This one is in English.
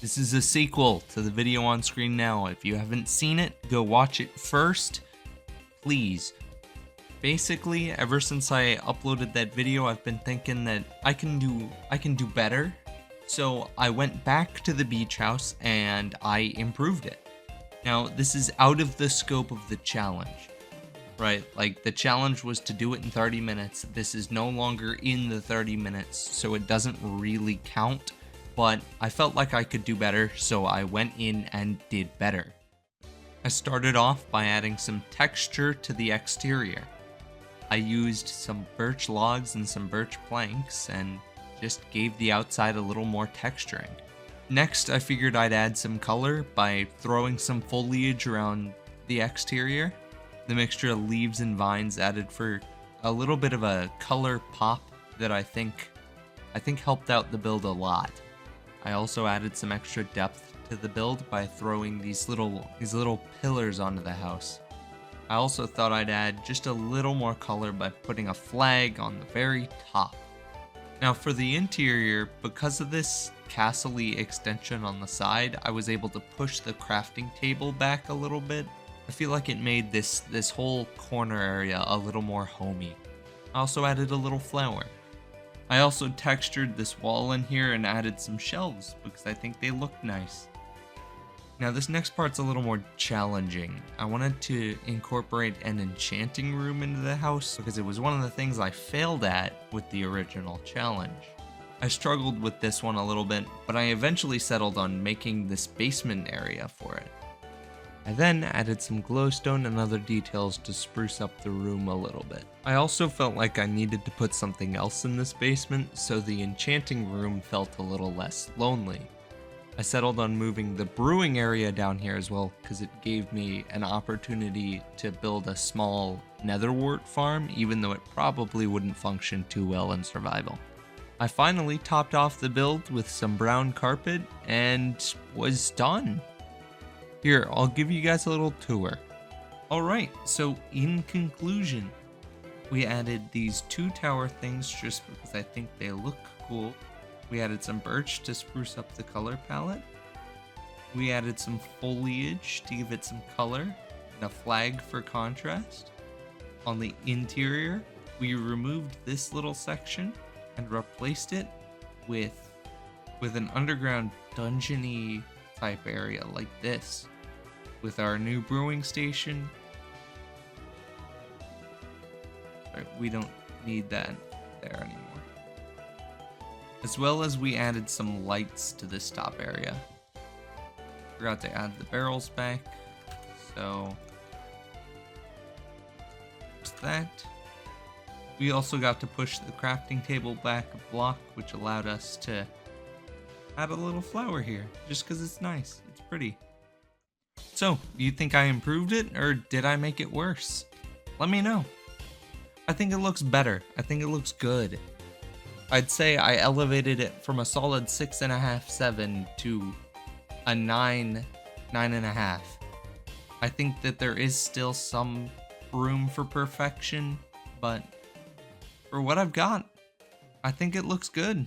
This is a sequel to the video on screen now. If you haven't seen it, go watch it first, please. Basically, ever since I uploaded that video, I've been thinking that I can do better. So I went back to the beach house and I improved it. Now, this is out of the scope of the challenge, right? Like, the challenge was to do it in 30 minutes. This is no longer in the 30 minutes, so it doesn't really count. But I felt like I could do better, so I went in and did better. I started off by adding some texture to the exterior. I used some birch logs and some birch planks and just gave the outside a little more texturing. Next, I figured I'd add some color by throwing some foliage around the exterior. The mixture of leaves and vines added for a little bit of a color pop that I think helped out the build a lot. I also added some extra depth to the build by throwing these little pillars onto the house. I also thought I'd add just a little more color by putting a flag on the very top. Now for the interior, because of this castle-y extension on the side, I was able to push the crafting table back a little bit. I feel like it made this whole corner area a little more homey. I also added a little flower. I also textured this wall in here and added some shelves because I think they look nice. Now this next part's a little more challenging. I wanted to incorporate an enchanting room into the house because it was one of the things I failed at with the original challenge. I struggled with this one a little bit, but I eventually settled on making this basement area for it. I then added some glowstone and other details to spruce up the room a little bit. I also felt like I needed to put something else in this basement, so the enchanting room felt a little less lonely. I settled on moving the brewing area down here as well, because it gave me an opportunity to build a small netherwort farm, even though it probably wouldn't function too well in survival. I finally topped off the build with some brown carpet and was done. Here, I'll give you guys a little tour. Alright, so in conclusion, we added these 2 tower things just because I think they look cool. We added some birch to spruce up the color palette. We added some foliage to give it some color and a flag for contrast. On the interior, we removed this little section and replaced it with an underground dungeon-y type area like this, with our new brewing station. We don't need that there anymore. As well as we added some lights to this top area. Forgot to add the barrels back, so just that. We also got to push the crafting table back a block, which allowed us to add a little flower here, just because it's nice. It's pretty. So, do you think I improved it, or did I make it worse? Let me know. I think it looks better. I think it looks good. I'd say I elevated it from a solid 6.5, 7 to a 9, 9.5. I think that there is still some room for perfection, but for what I've got, I think it looks good.